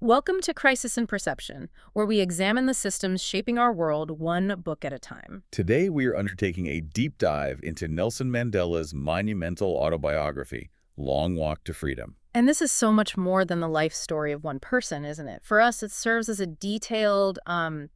Welcome to Crisis in Perception, where we examine the systems shaping our world one book at a time. Today, we are undertaking a deep dive into Nelson Mandela's monumental autobiography, Long Walk to Freedom. And this is so much more than the life story of one person, isn't it? For us, it serves as a detailed, an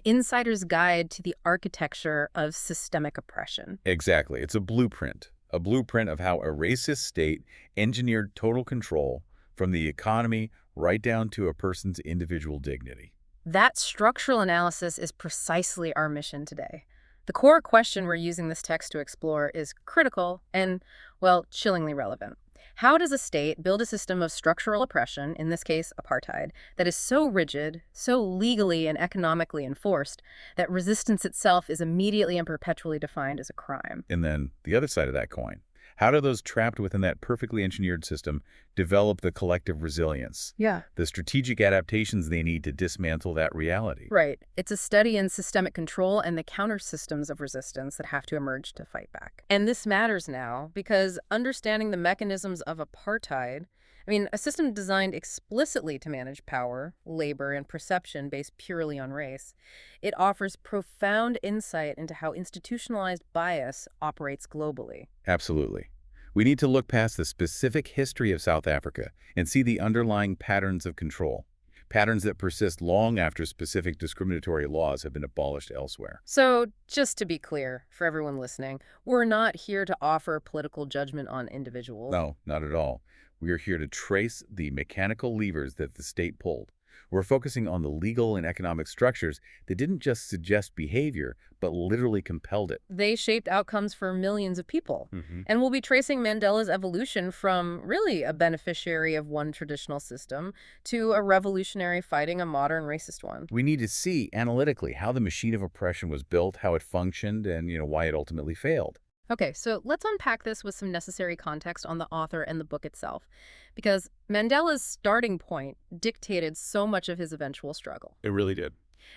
insider's guide to the architecture of systemic oppression. Exactly. It's a blueprint of how a racist state engineered total control from the economy right down to a person's individual dignity. That structural analysis is precisely our mission today. The core question we're using this text to explore is critical and, well, chillingly relevant. How does a state build a system of structural oppression, in this case apartheid, that is so rigid, so legally and economically enforced, that resistance itself is immediately and perpetually defined as a crime? And then the other side of that coin. How do those trapped within that perfectly engineered system develop the collective resilience, Yeah. the strategic adaptations they need to dismantle that reality? Right. It's a study in systemic control and the counter systems of resistance that have to emerge to fight back. And this matters now because understanding the mechanisms of apartheid, a system designed explicitly to manage power, labor, and perception based purely on race, it offers profound insight into how institutionalized bias operates globally. Absolutely. We need to look past the specific history of South Africa and see the underlying patterns of control, patterns that persist long after specific discriminatory laws have been abolished elsewhere. So, just to be clear for everyone listening, we're not here to offer political judgment on individuals. No, not at all. We are here to trace the mechanical levers that the state pulled. We're focusing on the legal and economic structures that didn't just suggest behavior, but literally compelled it. They shaped outcomes for millions of people. hmm And we'll be tracing Mandela's evolution from really a beneficiary of one traditional system to a revolutionary fighting a modern racist one. We need to see analytically how the machine of oppression was built, how it functioned, and why it ultimately failed. Okay, so let's unpack this with some necessary context on the author and the book itself, because Mandela's starting point dictated so much of his eventual struggle. It really did.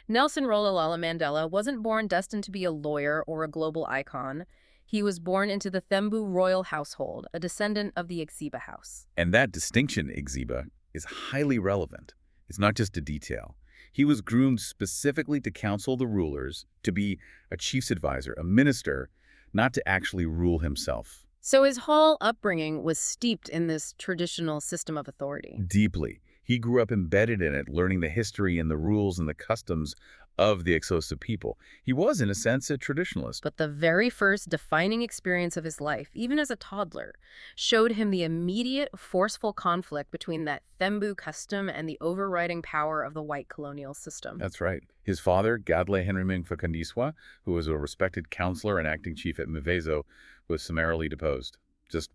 Nelson Mandela wasn't born destined to be a lawyer or a global icon. He was born into the Thembu royal household, a descendant of the Exeba house. And that distinction, Exeba, is highly relevant. It's not just a detail. He was groomed specifically to counsel the rulers, to be a chief's advisor, a minister, not to actually rule himself. So his whole upbringing was steeped in this traditional system of authority. Deeply. He grew up embedded in it, learning the history and the rules and the customs of the Xhosa people. He was, in a sense, a traditionalist. But the very first defining experience of his life, even as a toddler, showed him the immediate, forceful conflict between that Thembu custom and the overriding power of the white colonial system. That's right. His father, Gadle Henry Mfakandiswa, who was a respected counselor and acting chief at Mvezo, was summarily deposed. Just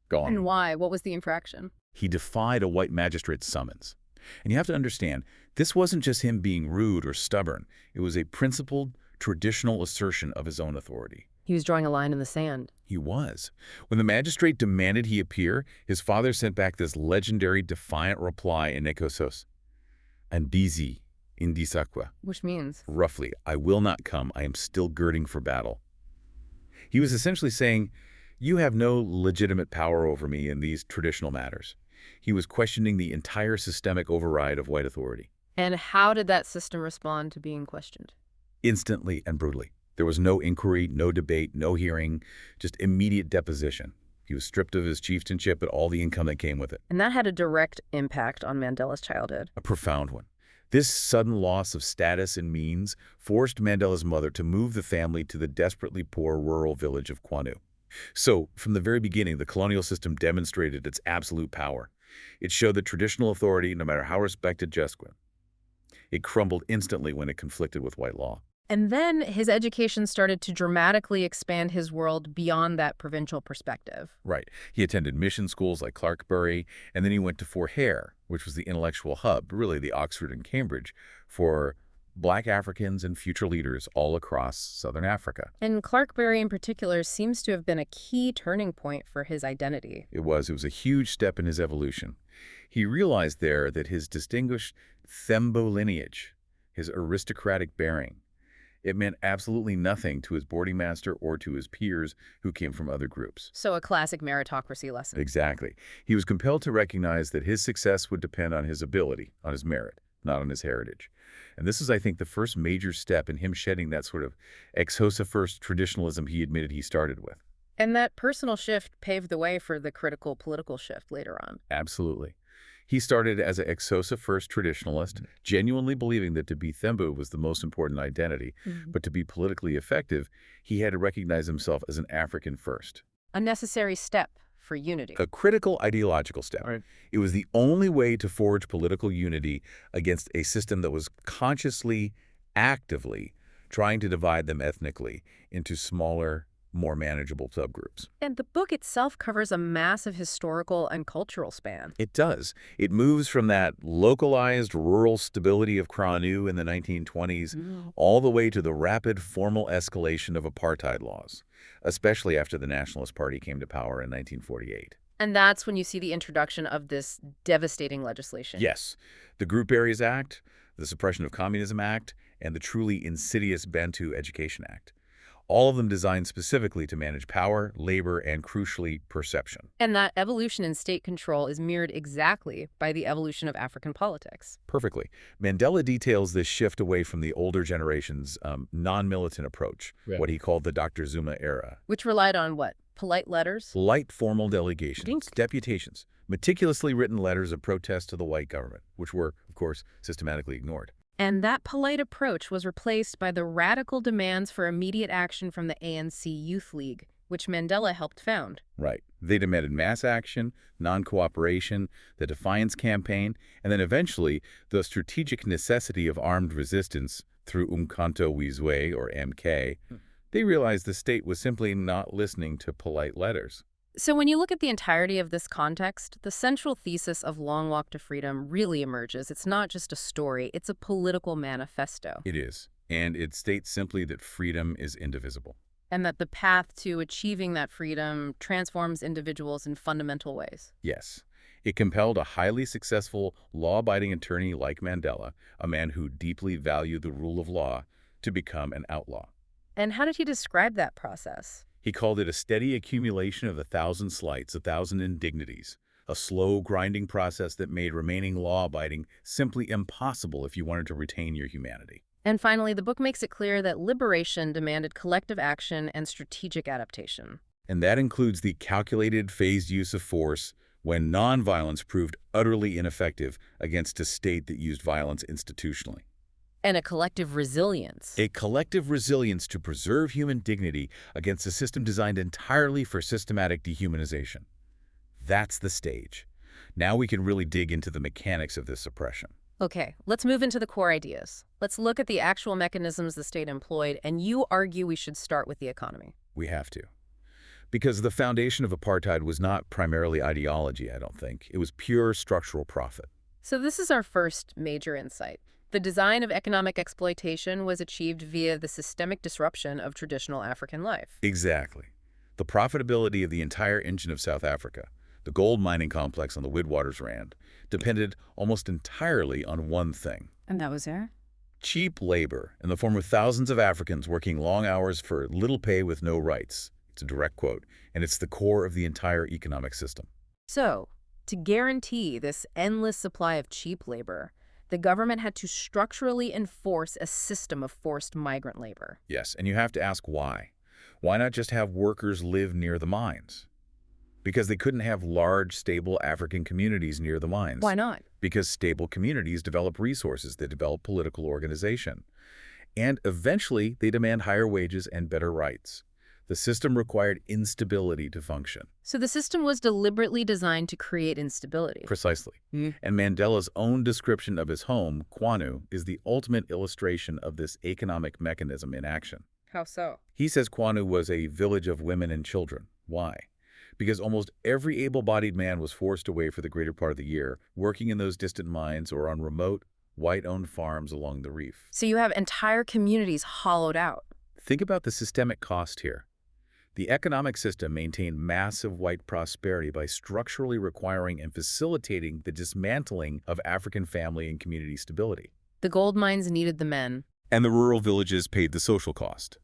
gone. And why? What was the infraction? He defied a white magistrate's summons. And you have to understand, this wasn't just him being rude or stubborn. It was a principled, traditional assertion of his own authority. He was drawing a line in the sand. He was. When the magistrate demanded he appear, his father sent back this legendary defiant reply in Ekosos, Andizi, Indisakwa. Which means? Roughly, I will not come. I am still girding for battle. He was essentially saying, you have no legitimate power over me in these traditional matters. He was questioning the entire systemic override of white authority. And how did that system respond to being questioned? Instantly and brutally. There was no inquiry, no debate, no hearing, just immediate deposition. He was stripped of his chieftainship and all the income that came with it. And that had a direct impact on Mandela's childhood. A profound one. This sudden loss of status and means forced Mandela's mother to move the family to the desperately poor rural village of Kwanu. So, from the very beginning, the colonial system demonstrated its absolute power. It showed that traditional authority, no matter how respected, just went. It crumbled instantly when it conflicted with white law. And then his education started to dramatically expand his world beyond that provincial perspective. Right. He attended mission schools like Clarkbury, and then he went to Fort Hare, which was the intellectual hub, really the Oxford and Cambridge, for Black Africans and future leaders all across Southern Africa. And Clarkbury in particular seems to have been a key turning point for his identity. It was a huge step in his evolution. He realized there that his distinguished Thembu lineage, his aristocratic bearing, It meant absolutely nothing to his boarding master or to his peers who came from other groups. So a classic meritocracy lesson. Exactly. He was compelled to recognize that his success would depend on his ability, on his merit, not on his heritage. And this is, I think, the first major step in him shedding that sort of ex-hosa first traditionalism he admitted he started with. And that personal shift paved the way for the critical political shift later on. Absolutely. He started as an ex-hosa first traditionalist, genuinely believing that to be Thembu was the most important identity, Mhm. but to be politically effective, he had to recognize himself as an African first. A necessary step for unity. A critical ideological step. Right. It was the only way to forge political unity against a system that was consciously, actively trying to divide them ethnically into smaller, more manageable subgroups. And the book itself covers a massive historical and cultural span. It does. It moves from that localized rural stability of Kranu in the 1920s all the way to the rapid formal escalation of apartheid laws, especially after the Nationalist Party came to power in 1948. And that's when you see the introduction of this devastating legislation. Yes, the Group Areas Act, the Suppression of Communism Act, and the truly insidious Bantu Education Act. All of them designed specifically to manage power, labor, and crucially, perception. And that evolution in state control is mirrored exactly by the evolution of African politics. Perfectly. Mandela details this shift away from the older generation's non-militant approach, what he called the Dr. Zuma era. Which relied on what? Polite letters? Light formal delegations, Dink. deputations, meticulously written letters of protest to the white government, which were, of course, systematically ignored. And that polite approach was replaced by the radical demands for immediate action from the ANC Youth League, which Mandela helped found. Right. They demanded mass action, non-cooperation, the defiance campaign, and then eventually the strategic necessity of armed resistance through Umkhonto Wizwe, or MK. They realized the state was simply not listening to polite letters. So when you look at the entirety of this context, the central thesis of Long Walk to Freedom really emerges. It's not just a story, it's a political manifesto. It is. And it states simply that freedom is indivisible. And that the path to achieving that freedom transforms individuals in fundamental ways. Yes. It compelled a highly successful, law-abiding attorney like Mandela, a man who deeply valued the rule of law, to become an outlaw. And how did he describe that process? He called it a steady accumulation of 1,000 slights, 1,000 indignities, a slow, grinding process that made remaining law-abiding simply impossible if you wanted to retain your humanity. And finally, the book makes it clear that liberation demanded collective action and strategic adaptation. And that includes the calculated, phased use of force when nonviolence proved utterly ineffective against a state that used violence institutionally. And a collective resilience. A collective resilience to preserve human dignity against a system designed entirely for systematic dehumanization. That's the stage. Now we can really dig into the mechanics of this oppression. Okay, let's move into the core ideas. Let's look at the actual mechanisms the state employed, and you argue we should start with the economy. We have to. Because the foundation of apartheid was not primarily ideology, I don't think. It was pure structural profit. So this is our first major insight. The design of economic exploitation was achieved via the systemic disruption of traditional African life. Exactly. The profitability of the entire engine of South Africa, the gold mining complex on the Witwatersrand, depended almost entirely on one thing. And that was air? Cheap labor in the form of thousands of Africans working long hours for little pay with no rights. It's a direct quote, and it's the core of the entire economic system. So, to guarantee this endless supply of cheap labor, the government had to structurally enforce a system of forced migrant labor. Yes, and you have to ask why. Why not just have workers live near the mines? Because they couldn't have large, stable African communities near the mines. Why not? Because stable communities develop resources, they develop political organization. And eventually, they demand higher wages and better rights. The system required instability to function. So the system was deliberately designed to create instability. Precisely. And Mandela's own description of his home, Kwanu, is the ultimate illustration of this economic mechanism in action. How so? He says Kwanu was a village of women and children. Why? Because almost every able-bodied man was forced away for the greater part of the year, working in those distant mines or on remote, white-owned farms along the reef. So you have entire communities hollowed out. Think about the systemic cost here. The economic system maintained massive white prosperity by structurally requiring and facilitating the dismantling of African family and community stability. The gold mines needed the men. And the rural villages paid the social cost.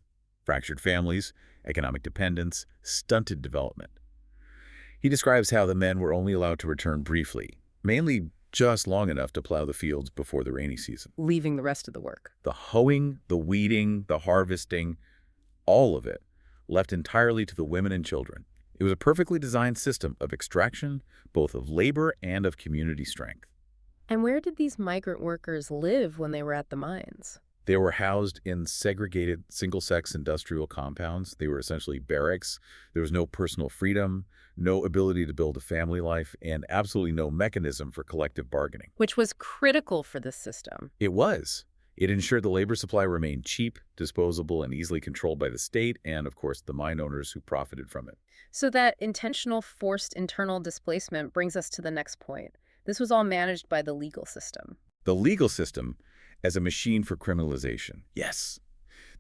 Fractured families, economic dependence, stunted development. He describes how the men were only allowed to return briefly, mainly just long enough to plow the fields before the rainy season. Leaving the rest of the work. The hoeing, the weeding, the harvesting, all of it left entirely to the women and children. It was a perfectly designed system of extraction, both of labor and of community strength. And where did these migrant workers live when they were at the mines? They were housed in segregated single-sex industrial compounds. They were essentially barracks. There was no personal freedom, no ability to build a family life, and absolutely no mechanism for collective bargaining. Which was critical for this system. It was. It ensured the labor supply remained cheap, disposable, and easily controlled by the state and, of course, the mine owners who profited from it. So that intentional forced internal displacement brings us to the next point. This was all managed by the legal system. The legal system as a machine for criminalization. Yes.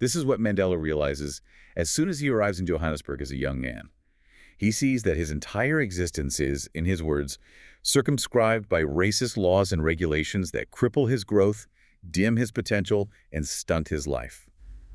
This is what Mandela realizes as soon as he arrives in Johannesburg as a young man. He sees that his entire existence is, in his words, circumscribed by racist laws and regulations that cripple his growth, dim his potential, and stunt his life.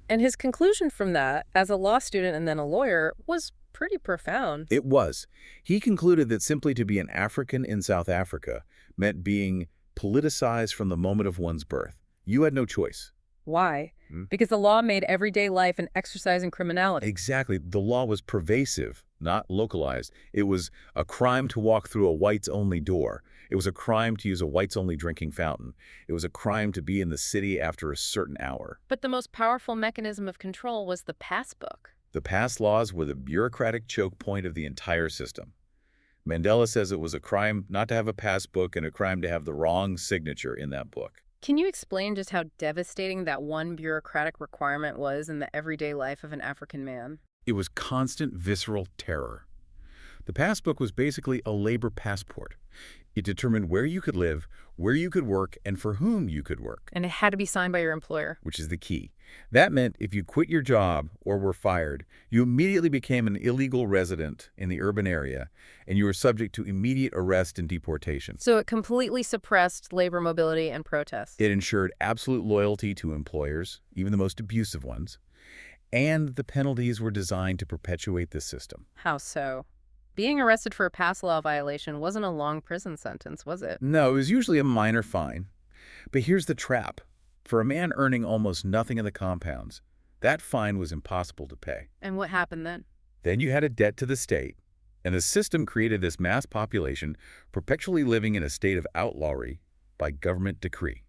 And his conclusion from that, as a law student and then a lawyer, was pretty profound. It was. He concluded that simply to be an African in South Africa meant being politicized from the moment of one's birth. You had no choice. Why? Because the law made everyday life an exercise in criminality. Exactly. The law was pervasive, not localized. It was a crime to walk through a whites-only door. It was a crime to use a whites-only drinking fountain. It was a crime to be in the city after a certain hour. But the most powerful mechanism of control was the passbook. The pass laws were the bureaucratic choke point of the entire system. Mandela says it was a crime not to have a passbook and a crime to have the wrong signature in that book. Can you explain just how devastating that one bureaucratic requirement was in the everyday life of an African man? It was constant visceral terror. The passbook was basically a labor passport. It determined where you could live, where you could work, and for whom you could work. And it had to be signed by your employer. Which is the key. That meant if you quit your job or were fired, you immediately became an illegal resident in the urban area, and you were subject to immediate arrest and deportation. So it completely suppressed labor mobility and protest. It ensured absolute loyalty to employers, even the most abusive ones, and the penalties were designed to perpetuate this system. How so? Being arrested for a pass law violation wasn't a long prison sentence, was it? No, it was usually a minor fine. But here's the trap. For a man earning almost nothing in the compounds, that fine was impossible to pay. And what happened then? Then you had a debt to the state, and the system created this mass population perpetually living in a state of outlawry by government decree.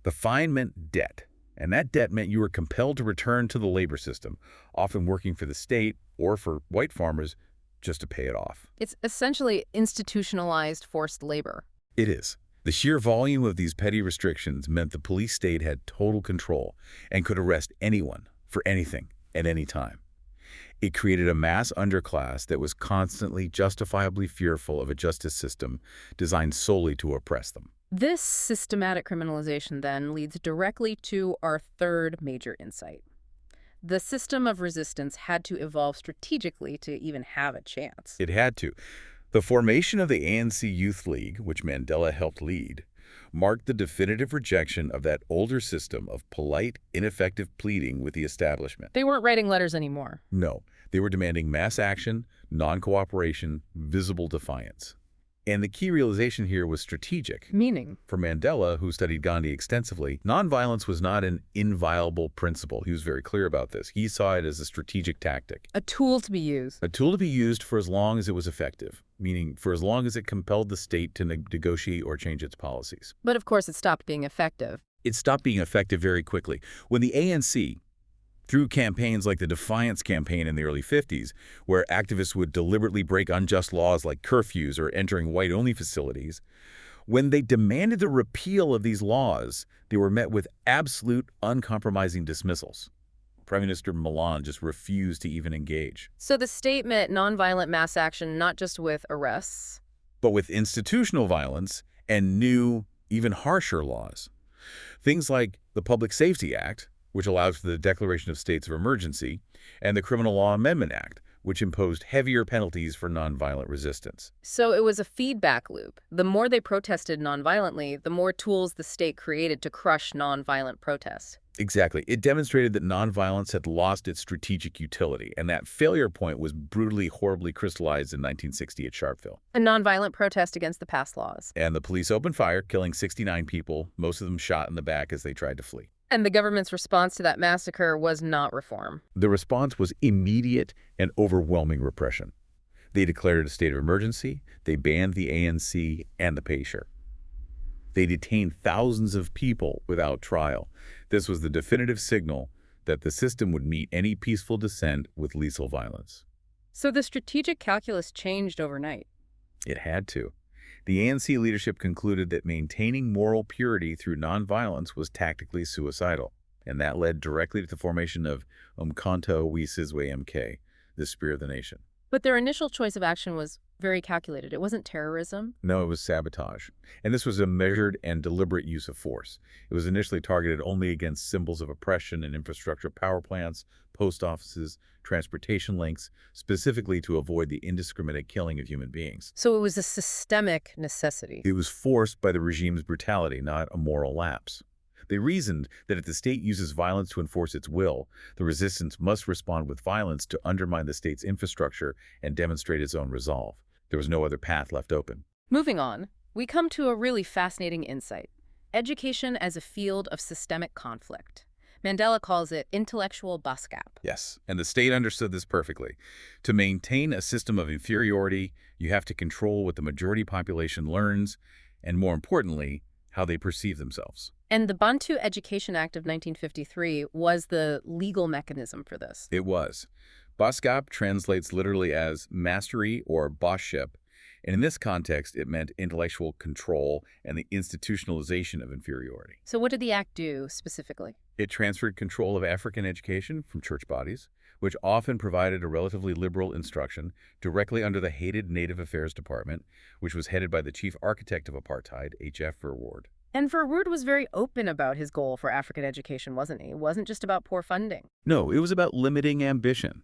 The fine meant debt, and that debt meant you were compelled to return to the labor system, often working for the state or for white farmers just to pay it off. It's essentially institutionalized forced labor. It is. The sheer volume of these petty restrictions meant the police state had total control and could arrest anyone for anything at any time. It created a mass underclass that was constantly justifiably fearful of a justice system designed solely to oppress them. This systematic criminalization then leads directly to our third major insight. The system of resistance had to evolve strategically to even have a chance. It had to. The formation of the ANC Youth League, which Mandela helped lead, marked the definitive rejection of that older system of polite, ineffective pleading with the establishment. They weren't writing letters anymore. No, they were demanding mass action, non-cooperation, visible defiance. And the key realization here was strategic. Meaning? For Mandela, who studied Gandhi extensively, nonviolence was not an inviolable principle. He was very clear about this. He saw it as a strategic tactic. A tool to be used. A tool to be used for as long as it was effective, meaning for as long as it compelled the state to negotiate or change its policies. But of course it stopped being effective. It stopped being effective very quickly. When the ANC, through campaigns like the Defiance Campaign in the early 50s, where activists would deliberately break unjust laws like curfews or entering white-only facilities, when they demanded the repeal of these laws, they were met with absolute, uncompromising dismissals. Prime Minister Milan just refused to even engage. So the state meant nonviolent mass action, not just with arrests, but with institutional violence and new, even harsher laws. Things like the Public Safety Act, which allowed for the declaration of states of emergency, and the Criminal Law Amendment Act, which imposed heavier penalties for nonviolent resistance. So it was a feedback loop. The more they protested nonviolently, the more tools the state created to crush nonviolent protest. Exactly. It demonstrated that nonviolence had lost its strategic utility, and that failure point was brutally, horribly crystallized in 1960 at Sharpeville. A nonviolent protest against the past laws. And the police opened fire, killing 69 people, most of them shot in the back as they tried to flee. And the government's response to that massacre was not reform. The response was immediate and overwhelming repression. They declared a state of emergency, they banned the ANC and the PACER. They detained thousands of people without trial. This was the definitive signal that the system would meet any peaceful dissent with lethal violence. So the strategic calculus changed overnight. It had to. The ANC leadership concluded that maintaining moral purity through nonviolence was tactically suicidal, and that led directly to the formation of Umkhonto we Sizwe MK, the Spear of the Nation. But their initial choice of action was very calculated. It wasn't terrorism. No, it was sabotage. And this was a measured and deliberate use of force. It was initially targeted only against symbols of oppression and infrastructure, power plants, post offices, transportation links, specifically to avoid the indiscriminate killing of human beings. So it was a systemic necessity. It was forced by the regime's brutality, not a moral lapse. They reasoned that if the state uses violence to enforce its will, the resistance must respond with violence to undermine the state's infrastructure and demonstrate its own resolve. There was no other path left open. Moving on, we come to a really fascinating insight. Education as a field of systemic conflict. Mandela calls it intellectual bus gap. Yes, and the state understood this perfectly. To maintain a system of inferiority, you have to control what the majority population learns, and more importantly, how they perceive themselves. And the Bantu Education Act of 1953 was the legal mechanism for this. It was. Boskap translates literally as mastery or bossship, and in this context, it meant intellectual control and the institutionalization of inferiority. So what did the act do specifically? It transferred control of African education from church bodies, which often provided a relatively liberal instruction, directly under the hated Native Affairs Department, which was headed by the chief architect of apartheid, H.F. Verwoerd. And Verwoerd was very open about his goal for African education, wasn't he? It wasn't just about poor funding. No, it was about limiting ambition.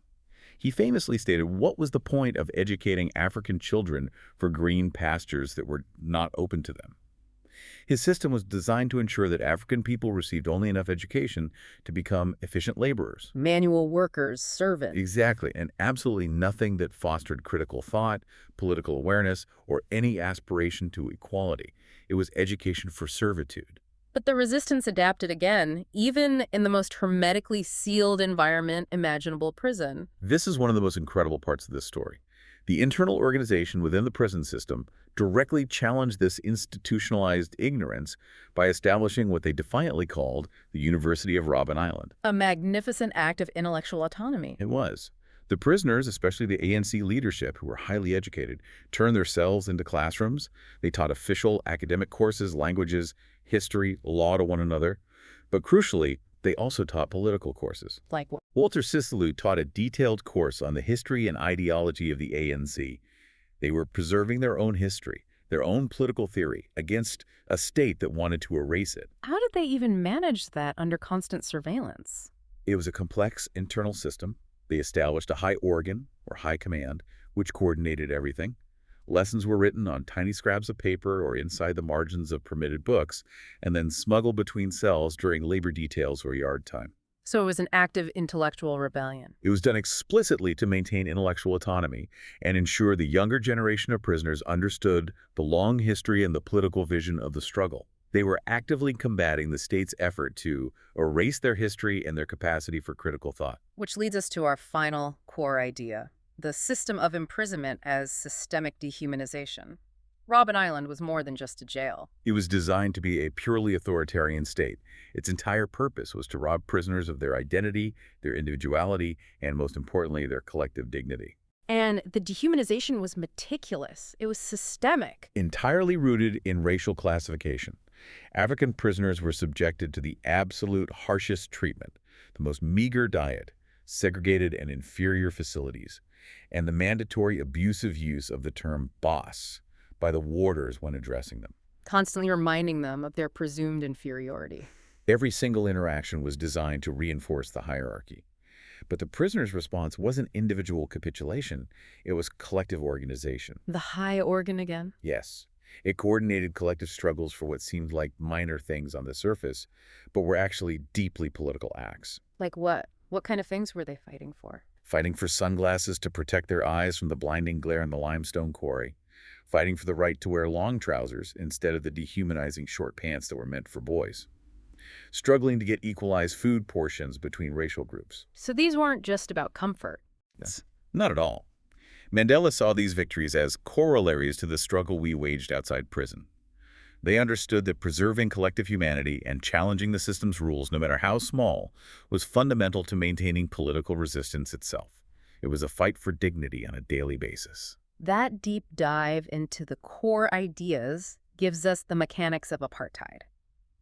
He famously stated, what was the point of educating African children for green pastures that were not open to them? His system was designed to ensure that African people received only enough education to become efficient laborers. Manual workers, servants. Exactly, and absolutely nothing that fostered critical thought, political awareness, or any aspiration to equality. It was education for servitude. But the resistance adapted again, even in the most hermetically sealed environment imaginable, prison. This is one of the most incredible parts of this story. The internal organization within the prison system directly challenged this institutionalized ignorance by establishing what they defiantly called the University of Robben Island. A magnificent act of intellectual autonomy. It was. The prisoners, especially the ANC leadership, who were highly educated, turned their cells into classrooms. They taught official academic courses, languages, history, law to one another. But crucially, they also taught political courses. Like what? Walter Sisulu taught a detailed course on the history and ideology of the ANC. They were preserving their own history, their own political theory, against a state that wanted to erase it. How did they even manage that under constant surveillance? It was a complex internal system. They established a high organ, or high command, which coordinated everything. Lessons were written on tiny scraps of paper or inside the margins of permitted books, and then smuggled between cells during labor details or yard time. So it was an active intellectual rebellion. It was done explicitly to maintain intellectual autonomy and ensure the younger generation of prisoners understood the long history and the political vision of the struggle. They were actively combating the state's effort to erase their history and their capacity for critical thought. Which leads us to our final core idea, the system of imprisonment as systemic dehumanization. Robben Island was more than just a jail. It was designed to be a purely authoritarian state. Its entire purpose was to rob prisoners of their identity, their individuality, and most importantly, their collective dignity. And the dehumanization was meticulous. It was systemic. Entirely rooted in racial classification. African prisoners were subjected to the absolute harshest treatment, the most meager diet, segregated and inferior facilities, and the mandatory abusive use of the term boss by the warders when addressing them. Constantly reminding them of their presumed inferiority. Every single interaction was designed to reinforce the hierarchy. But the prisoners' response wasn't individual capitulation. It was collective organization. The high organ again? Yes. It coordinated collective struggles for what seemed like minor things on the surface, but were actually deeply political acts. Like what? What kind of things were they fighting for? Fighting for sunglasses to protect their eyes from the blinding glare in the limestone quarry. Fighting for the right to wear long trousers instead of the dehumanizing short pants that were meant for boys. Struggling to get equalized food portions between racial groups. So these weren't just about comfort. Yes. Not at all. Mandela saw these victories as corollaries to the struggle we waged outside prison. They understood that preserving collective humanity and challenging the system's rules, no matter how small, was fundamental to maintaining political resistance itself. It was a fight for dignity on a daily basis. That deep dive into the core ideas gives us the mechanics of apartheid.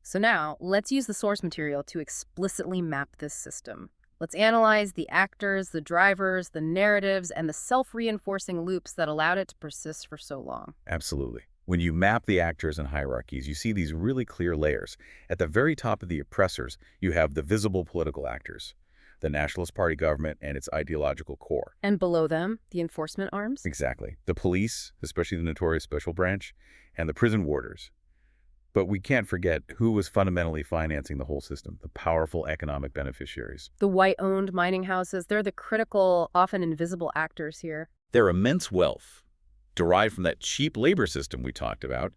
So now, let's use the source material to explicitly map this system. Let's analyze the actors, the drivers, the narratives, and the self-reinforcing loops that allowed it to persist for so long. Absolutely. When you map the actors and hierarchies, you see these really clear layers. At the very top of the oppressors, you have the visible political actors, the Nationalist Party government and its ideological core. And below them, the enforcement arms? Exactly. The police, especially the notorious Special Branch, and the prison warders. But we can't forget who was fundamentally financing the whole system, the powerful economic beneficiaries. The white-owned mining houses, they're the critical, often invisible actors here. Their immense wealth, derived from that cheap labor system we talked about,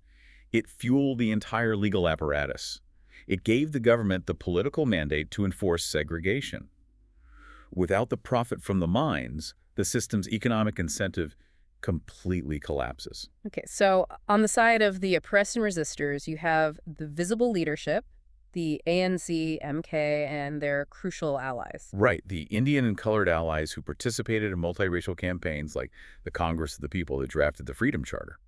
it fueled the entire legal apparatus. It gave the government the political mandate to enforce segregation. Without the profit from the mines, the system's economic incentive completely collapses. Okay, so on the side of the oppressed and resistors, you have the visible leadership, the ANC, MK, and their crucial allies. Right, the Indian and colored allies who participated in multiracial campaigns like the Congress of the People that drafted the Freedom Charter.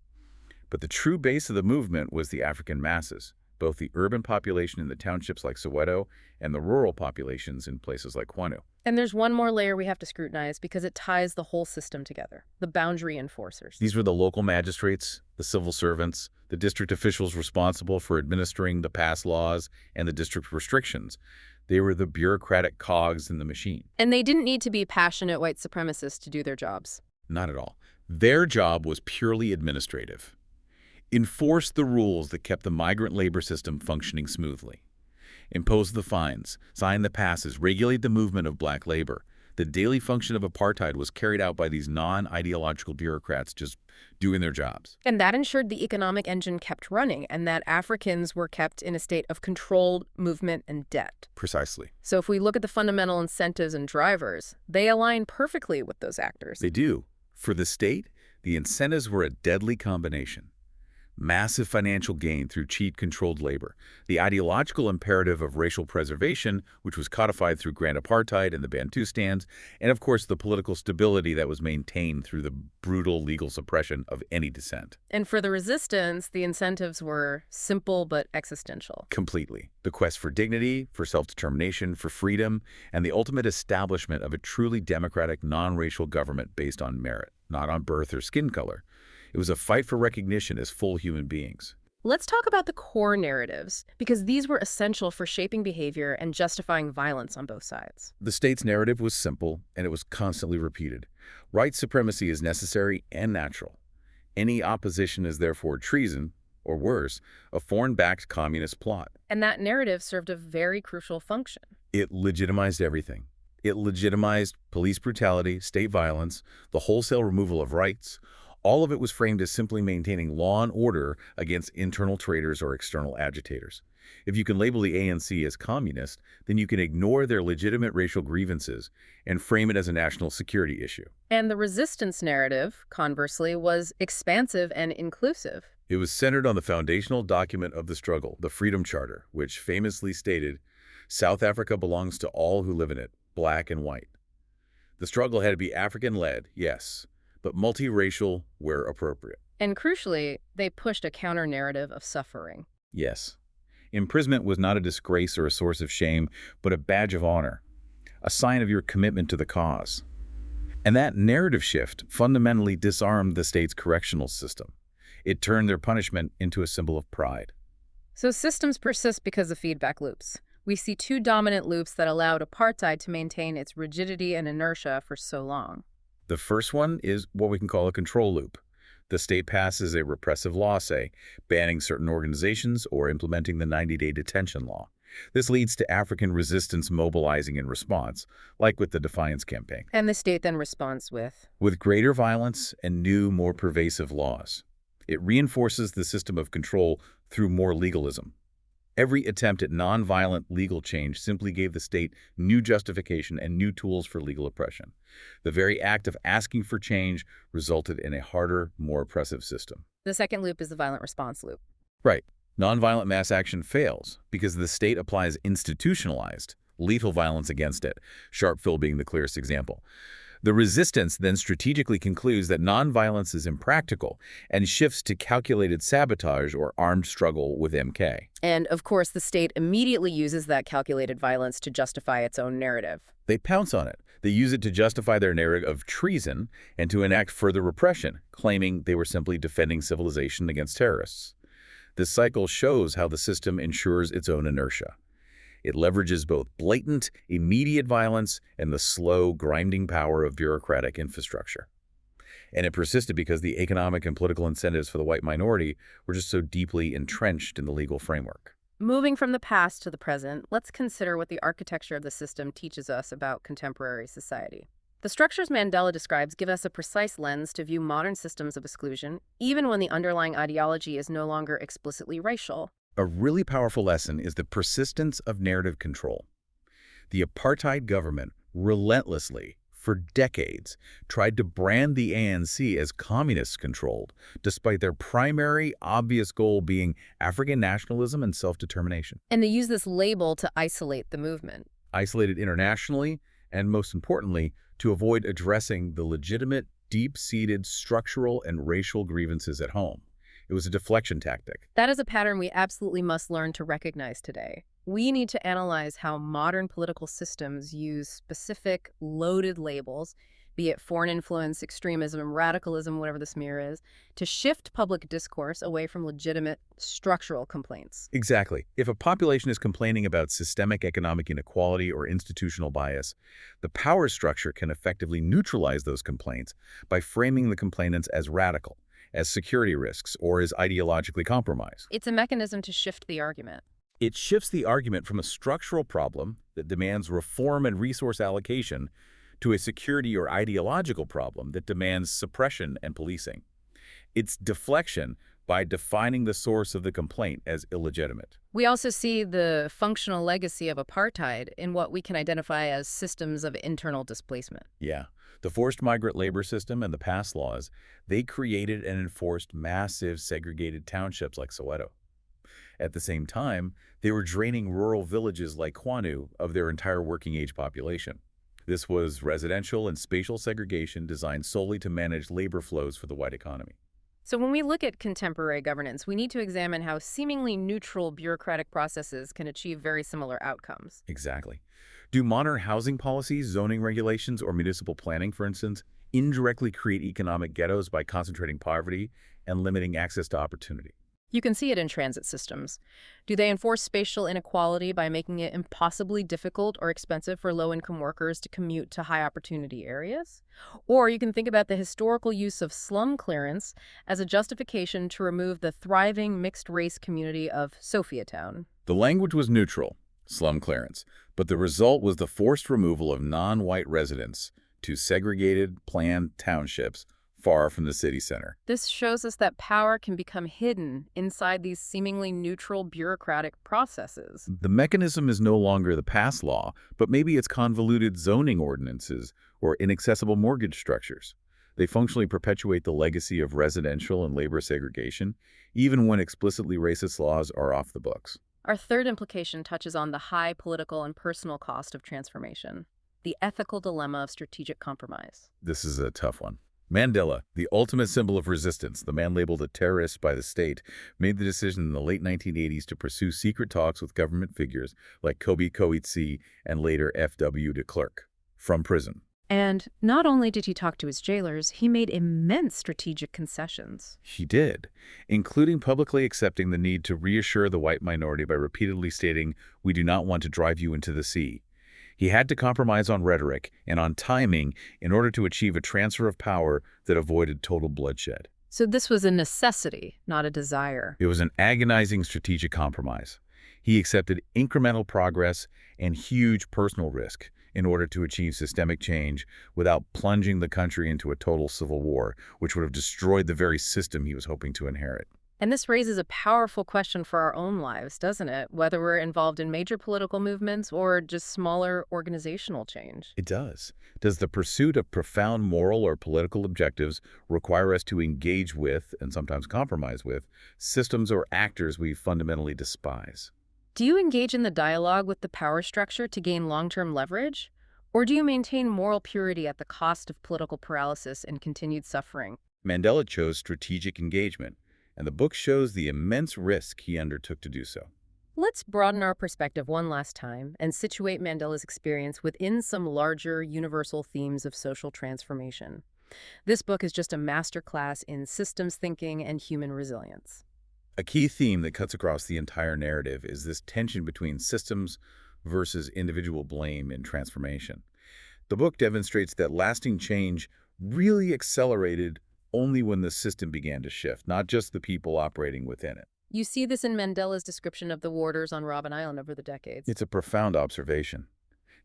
But the true base of the movement was the African masses, both the urban population in the townships like Soweto and the rural populations in places like Kwanu. And there's one more layer we have to scrutinize because it ties the whole system together, the boundary enforcers. These were the local magistrates, the civil servants, the district officials responsible for administering the passed laws and the district restrictions. They were the bureaucratic cogs in the machine. And they didn't need to be passionate white supremacists to do their jobs. Not at all. Their job was purely administrative. Enforce the rules that kept the migrant labor system functioning smoothly. Impose the fines, sign the passes, regulate the movement of black labor. The daily function of apartheid was carried out by these non-ideological bureaucrats just doing their jobs. And that ensured the economic engine kept running and that Africans were kept in a state of controlled movement and debt. Precisely. So if we look at the fundamental incentives and drivers, they align perfectly with those actors. They do. For the state, the incentives were a deadly combination. Massive financial gain through cheat controlled labor, the ideological imperative of racial preservation, which was codified through Grand Apartheid and the Bantustans, and of course the political stability that was maintained through the brutal legal suppression of any dissent. And for the resistance, the incentives were simple but existential. Completely. The quest for dignity, for self-determination, for freedom, and the ultimate establishment of a truly democratic, non-racial government based on merit, not on birth or skin color. It was a fight for recognition as full human beings. Let's talk about the core narratives, because these were essential for shaping behavior and justifying violence on both sides. The state's narrative was simple, and it was constantly repeated. White supremacy is necessary and natural. Any opposition is therefore treason, or worse, a foreign-backed communist plot. And that narrative served a very crucial function. It legitimized everything. It legitimized police brutality, state violence, the wholesale removal of rights. All of it was framed as simply maintaining law and order against internal traitors or external agitators. If you can label the ANC as communist, then you can ignore their legitimate racial grievances and frame it as a national security issue. And the resistance narrative, conversely, was expansive and inclusive. It was centered on the foundational document of the struggle, the Freedom Charter, which famously stated, "South Africa belongs to all who live in it, black and white." The struggle had to be African-led, yes, but multiracial where appropriate. And crucially, they pushed a counter-narrative of suffering. Yes. Imprisonment was not a disgrace or a source of shame, but a badge of honor, a sign of your commitment to the cause. And that narrative shift fundamentally disarmed the state's correctional system. It turned their punishment into a symbol of pride. So systems persist because of feedback loops. We see two dominant loops that allowed apartheid to maintain its rigidity and inertia for so long. The first one is what we can call a control loop. The state passes a repressive law, say, banning certain organizations or implementing the 90-day detention law. This leads to African resistance mobilizing in response, like with the Defiance Campaign, And the state then responds with greater violence and new, more pervasive laws. It reinforces the system of control through more legalism. Every attempt at nonviolent legal change simply gave the state new justification and new tools for legal oppression. The very act of asking for change resulted in a harder, more oppressive system. the second loop is the violent response loop. Right. Nonviolent mass action fails because the state applies institutionalized, lethal violence against it, Sharpeville being the clearest example. The resistance then strategically concludes that nonviolence is impractical and shifts to calculated sabotage or armed struggle with MK. And, of course, the state immediately uses that calculated violence to justify its own narrative. They pounce on it. They use it to justify their narrative of treason and to enact further repression, claiming they were simply defending civilization against terrorists. This cycle shows how the system ensures its own inertia. It leverages both blatant, immediate violence and the slow, grinding power of bureaucratic infrastructure. And it persisted because the economic and political incentives for the white minority were just so deeply entrenched in the legal framework. Moving from the past to the present, let's consider what the architecture of the system teaches us about contemporary society. The structures Mandela describes give us a precise lens to view modern systems of exclusion, even when the underlying ideology is no longer explicitly racial. A really powerful lesson is the persistence of narrative control. The apartheid government relentlessly, for decades, tried to brand the ANC as communist-controlled, despite their primary, obvious goal being African nationalism and self-determination. And they use this label to isolate the movement. Isolated internationally, and most importantly, to avoid addressing the legitimate, deep-seated structural and racial grievances at home. It was a deflection tactic. That is a pattern we absolutely must learn to recognize today. We need to analyze how modern political systems use specific, loaded labels, be it foreign influence, extremism, radicalism, whatever the smear is, to shift public discourse away from legitimate structural complaints. Exactly. If a population is complaining about systemic economic inequality or institutional bias, the power structure can effectively neutralize those complaints by framing the complainants as radical, as security risks, or as ideologically compromised. It's a mechanism to shift the argument. It shifts the argument from a structural problem that demands reform and resource allocation to a security or ideological problem that demands suppression and policing. It's deflection by defining the source of the complaint as illegitimate. We also see the functional legacy of apartheid in what we can identify as systems of internal displacement. Yeah. The forced migrant labor system and the pass laws, they created and enforced massive segregated townships like Soweto. At the same time, they were draining rural villages like Kwanu of their entire working-age population. This was residential and spatial segregation designed solely to manage labor flows for the white economy. So when we look at contemporary governance, we need to examine how seemingly neutral bureaucratic processes can achieve very similar outcomes. Exactly. Do modern housing policies, zoning regulations, or municipal planning, for instance, indirectly create economic ghettos by concentrating poverty and limiting access to opportunity? You can see it in transit systems. Do they enforce spatial inequality by making it impossibly difficult or expensive for low-income workers to commute to high-opportunity areas? Or you can think about the historical use of slum clearance as a justification to remove the thriving mixed-race community of Sophiatown. The language was neutral, slum clearance, but the result was the forced removal of non-white residents to segregated, planned townships far from the city center. This shows us that power can become hidden inside these seemingly neutral bureaucratic processes. The mechanism is no longer the pass law, but maybe it's convoluted zoning ordinances or inaccessible mortgage structures. They functionally perpetuate the legacy of residential and labor segregation, even when explicitly racist laws are off the books. Our third implication touches on the high political and personal cost of transformation, the ethical dilemma of strategic compromise. This is a tough one. Mandela, the ultimate symbol of resistance, the man labeled a terrorist by the state, made the decision in the late 1980s to pursue secret talks with government figures like Kobe Coetzee and later F.W. de Klerk from prison. And not only did he talk to his jailers, he made immense strategic concessions. He did, including publicly accepting the need to reassure the white minority by repeatedly stating, "We do not want to drive you into the sea." He had to compromise on rhetoric and on timing in order to achieve a transfer of power that avoided total bloodshed. So this was a necessity, not a desire. It was an agonizing strategic compromise. He accepted incremental progress and huge personal risk in order to achieve systemic change without plunging the country into a total civil war, which would have destroyed the very system he was hoping to inherit. And this raises a powerful question for our own lives, doesn't it? Whether we're involved in major political movements or just smaller organizational change. It does. Does the pursuit of profound moral or political objectives require us to engage with, and sometimes compromise with, systems or actors we fundamentally despise? Do you engage in the dialogue with the power structure to gain long-term leverage? Or do you maintain moral purity at the cost of political paralysis and continued suffering? Mandela chose strategic engagement, and the book shows the immense risk he undertook to do so. Let's broaden our perspective one last time and situate Mandela's experience within some larger universal themes of social transformation. This book is just a masterclass in systems thinking and human resilience. A key theme that cuts across the entire narrative is this tension between systems versus individual blame and transformation. The book demonstrates that lasting change really accelerated only when the system began to shift, not just the people operating within it. You see this in Mandela's description of the warders on Robben Island over the decades. It's a profound observation.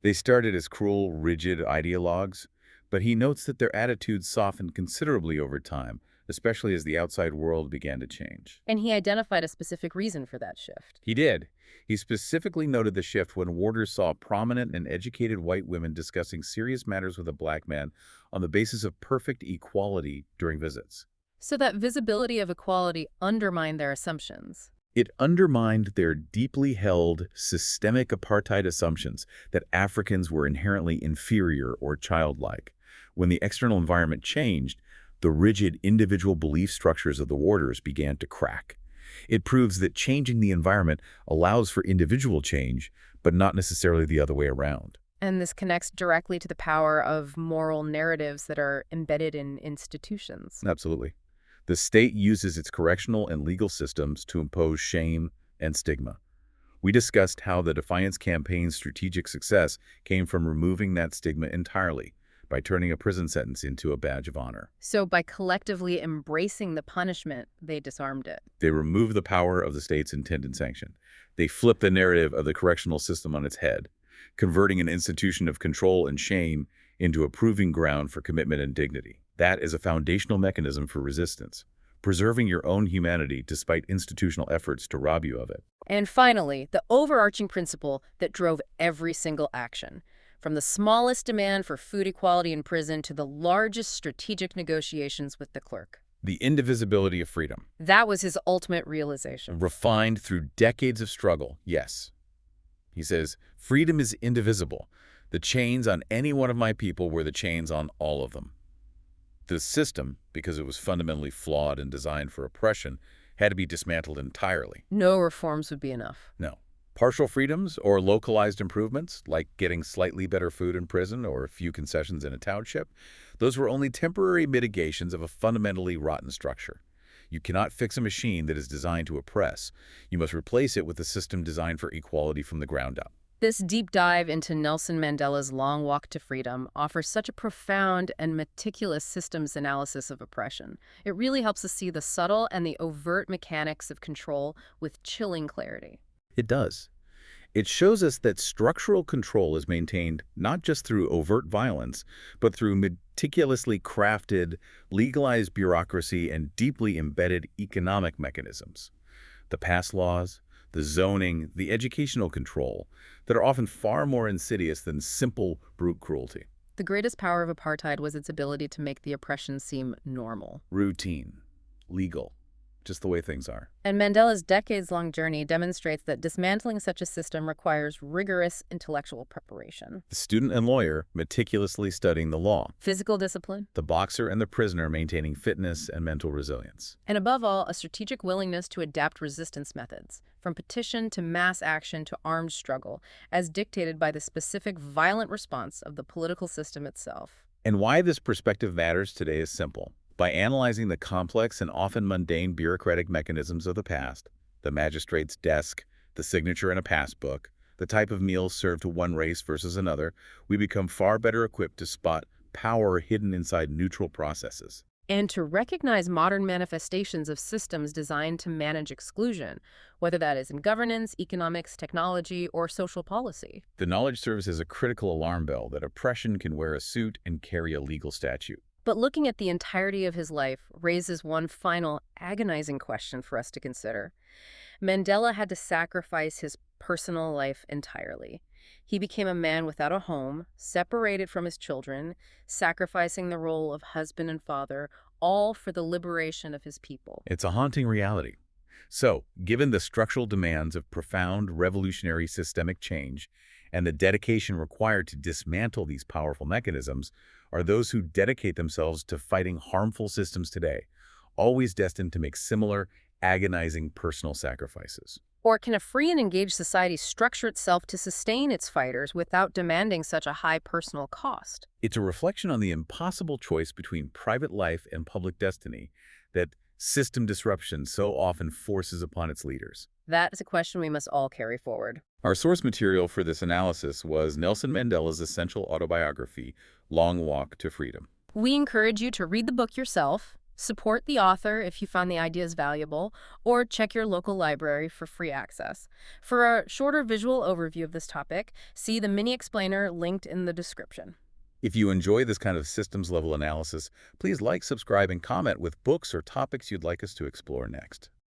They started as cruel, rigid ideologues, but he notes that their attitudes softened considerably over time, especially as the outside world began to change. And he identified a specific reason for that shift. He did. He specifically noted the shift when warders saw prominent and educated white women discussing serious matters with a black man on the basis of perfect equality during visits. So that visibility of equality undermined their assumptions. It undermined their deeply held systemic apartheid assumptions that Africans were inherently inferior or childlike. When the external environment changed, the rigid individual belief structures of the warders began to crack. It proves that changing the environment allows for individual change, but not necessarily the other way around. And this connects directly to the power of moral narratives that are embedded in institutions. Absolutely. The state uses its correctional and legal systems to impose shame and stigma. We discussed how the Defiance Campaign's strategic success came from removing that stigma entirely by turning a prison sentence into a badge of honor. So by collectively embracing the punishment, they disarmed it. They removed the power of the state's intended sanction. They flipped the narrative of the correctional system on its head, converting an institution of control and shame into a proving ground for commitment and dignity. That is a foundational mechanism for resistance, preserving your own humanity despite institutional efforts to rob you of it. And finally, the overarching principle that drove every single action, from the smallest demand for food equality in prison to the largest strategic negotiations with the clerk. The indivisibility of freedom. That was his ultimate realization. Refined through decades of struggle, yes. He says, freedom is indivisible. The chains on any one of my people were the chains on all of them. The system, because it was fundamentally flawed and designed for oppression, had to be dismantled entirely. No reforms would be enough. No. Partial freedoms or localized improvements, like getting slightly better food in prison or a few concessions in a township, those were only temporary mitigations of a fundamentally rotten structure. You cannot fix a machine that is designed to oppress. You must replace it with a system designed for equality from the ground up. This deep dive into Nelson Mandela's long walk to freedom offers such a profound and meticulous systems analysis of oppression. It really helps us see the subtle and the overt mechanics of control with chilling clarity. It does. It shows us that structural control is maintained not just through overt violence, but through meticulously crafted, legalized bureaucracy and deeply embedded economic mechanisms. The pass laws, the zoning, the educational control that are often far more insidious than simple brute cruelty. The greatest power of apartheid was its ability to make the oppression seem normal. Routine, legal, just the way things are. And Mandela's decades-long journey demonstrates that dismantling such a system requires rigorous intellectual preparation. The student and lawyer meticulously studying the law, Physical discipline, the boxer and the prisoner maintaining fitness and mental resilience. and above all, a strategic willingness to adapt resistance methods, from petition to mass action to armed struggle, as dictated by the specific violent response of the political system itself. And why this perspective matters today is simple. By analyzing the complex and often mundane bureaucratic mechanisms of the past, the magistrate's desk, the signature in a passbook, the type of meals served to one race versus another, we become far better equipped to spot power hidden inside neutral processes. And to recognize modern manifestations of systems designed to manage exclusion, whether that is in governance, economics, technology, or social policy. The knowledge serves as a critical alarm bell that oppression can wear a suit and carry a legal statute. But looking at the entirety of his life raises one final agonizing question for us to consider. Mandela had to sacrifice his personal life entirely. He became a man without a home, separated from his children, sacrificing the role of husband and father, all for the liberation of his people. It's a haunting reality. So, given the structural demands of profound revolutionary systemic change and the dedication required to dismantle these powerful mechanisms, are those who dedicate themselves to fighting harmful systems today, always destined to make similar, agonizing personal sacrifices. Or can a free and engaged society structure itself to sustain its fighters without demanding such a high personal cost? It's a reflection on the impossible choice between private life and public destiny that system disruption so often forces upon its leaders. That is a question we must all carry forward. Our source material for this analysis was Nelson Mandela's essential autobiography, Long Walk to Freedom. We encourage you to read the book yourself, support the author if you find the ideas valuable, or check your local library for free access. For a shorter visual overview of this topic, see the mini explainer linked in the description. If you enjoy this kind of systems-level analysis, please like, subscribe, and comment with books or topics you'd like us to explore next.